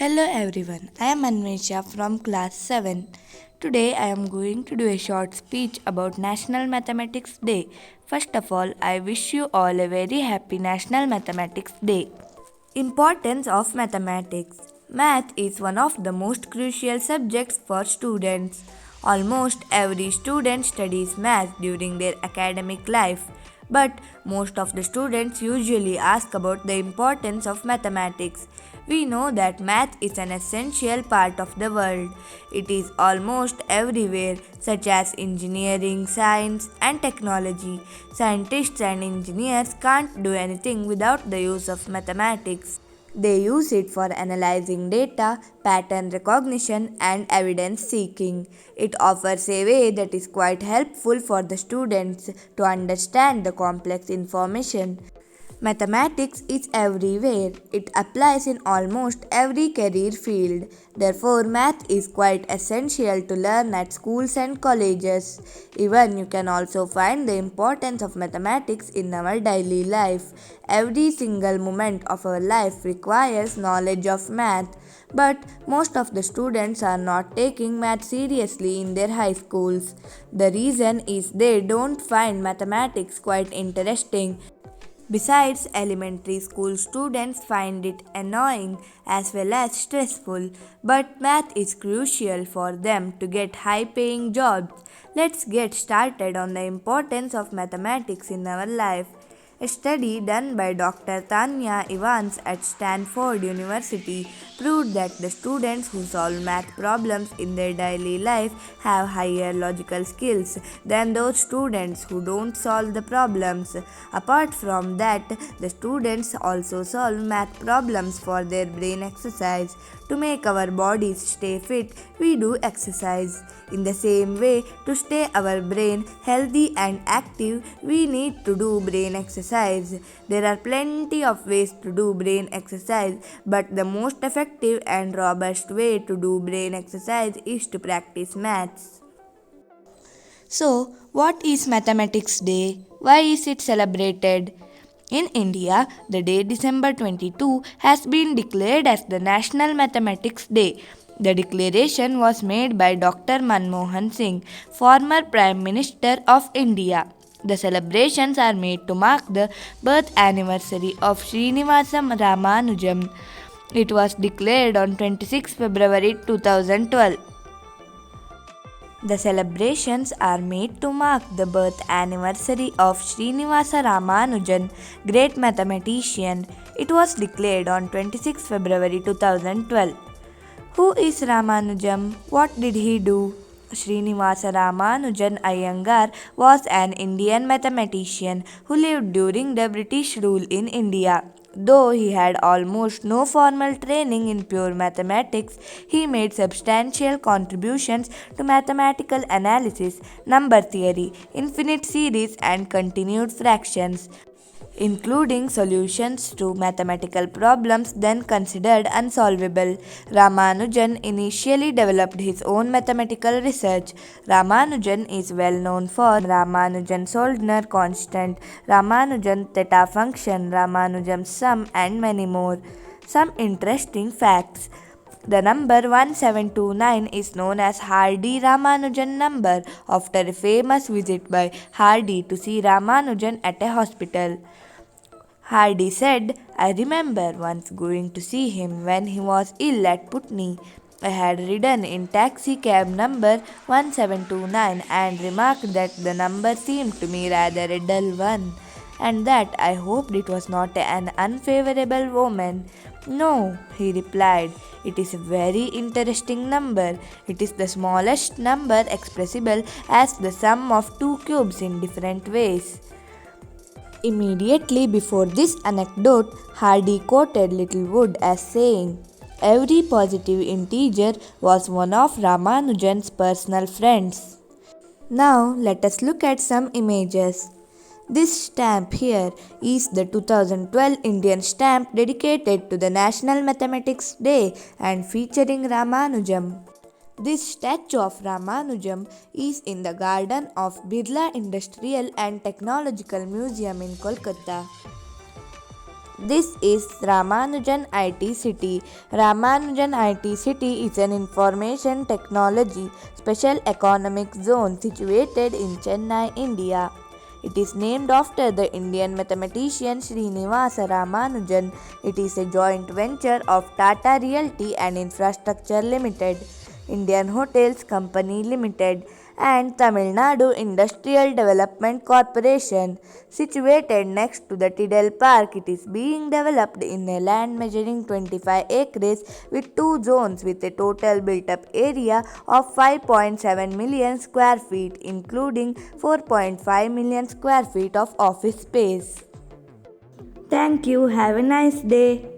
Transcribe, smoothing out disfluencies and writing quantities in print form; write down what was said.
Hello everyone, I am Anvesha from class 7. Today I am going to do a short speech about National Mathematics Day. First of all, I wish you all a very happy National Mathematics Day. Importance of mathematics. Math is one of the most crucial subjects for students. Almost every student studies math during their academic life, but most of the students usually ask about the importance of mathematics. We know that math is an essential part of the world. It is almost everywhere, such as engineering, science, and technology. Scientists and engineers can't do anything without the use of mathematics. They use it for analyzing data, pattern recognition, and evidence seeking. It offers a way that is quite helpful for the students to understand the complex information. Mathematics is everywhere. It applies in almost every career field. Therefore, math is quite essential to learn at schools and colleges. Even you can also find the importance of mathematics in our daily life. Every single moment of our life requires knowledge of math. But most of the students are not taking math seriously in their high schools. The reason is they don't find mathematics quite interesting. Besides, elementary school students find it annoying as well as stressful, but math is crucial for them to get high paying jobs. Let's get started on the importance of mathematics in our life. A study done by Dr. Tanya Evans at Stanford University proved that the students who solve math problems in their daily life have higher logical skills than those students who don't solve the problems. Apart from that, the students also solve math problems for their brain exercise. To make our bodies stay fit, we do exercise. In the same way, to stay our brain healthy and active, we need to do brain exercise. There are plenty of ways to do brain exercise, but the most effective and robust way to do brain exercise is to practice maths. So, what is Mathematics Day? Why is it celebrated? In India, the day December 22 has been declared as the National Mathematics Day. The declaration was made by Dr. Manmohan Singh, former Prime Minister of India. The celebrations are made to mark the birth anniversary of Srinivasa Ramanujan. It was declared on 26 February 2012. The celebrations are made to mark the birth anniversary of Srinivasa Ramanujan, great mathematician. It was declared on 26 February 2012. Who is Ramanujan? What did he do? Srinivasa Ramanujan Iyengar was an Indian mathematician who lived during the British rule in India. Though he had almost no formal training in pure mathematics, he made substantial contributions to mathematical analysis, number theory, infinite series, and continued fractions, including solutions to mathematical problems then considered unsolvable. Ramanujan initially developed his own mathematical research. Ramanujan is well known for Ramanujan-Soldner constant, Ramanujan theta function, Ramanujan sum, and many more. Some interesting facts. The number 1729 is known as Hardy Ramanujan number after a famous visit by Hardy to see Ramanujan at a hospital. Hardy said, I remember once going to see him when he was ill at Putney. I had ridden in taxi cab number 1729 and remarked that the number seemed to me rather a dull one, and that I hoped it was not an unfavorable omen. No, he replied, it is a very interesting number. It is the smallest number expressible as the sum of two cubes in different ways. Immediately before this anecdote, Hardy quoted Littlewood as saying, every positive integer was one of Ramanujan's personal friends. Now let us look at some images. This stamp here is the 2012 Indian stamp dedicated to the National Mathematics Day and featuring Ramanujan. This statue of Ramanujan is in the garden of Birla Industrial and Technological Museum in Kolkata. This is Ramanujan IT City. Ramanujan IT City is an information technology special economic zone situated in Chennai, India. It is named after the Indian mathematician Srinivasa Ramanujan. It is a joint venture of Tata Realty and Infrastructure Limited, Indian Hotels Company Limited, and Tamil Nadu Industrial Development Corporation. Situated next to the Tidal Park, it is being developed in a land measuring 25 acres with two zones with a total built up area of 5.7 million square feet, including 4.5 million square feet of office space. Thank you. Have a nice day.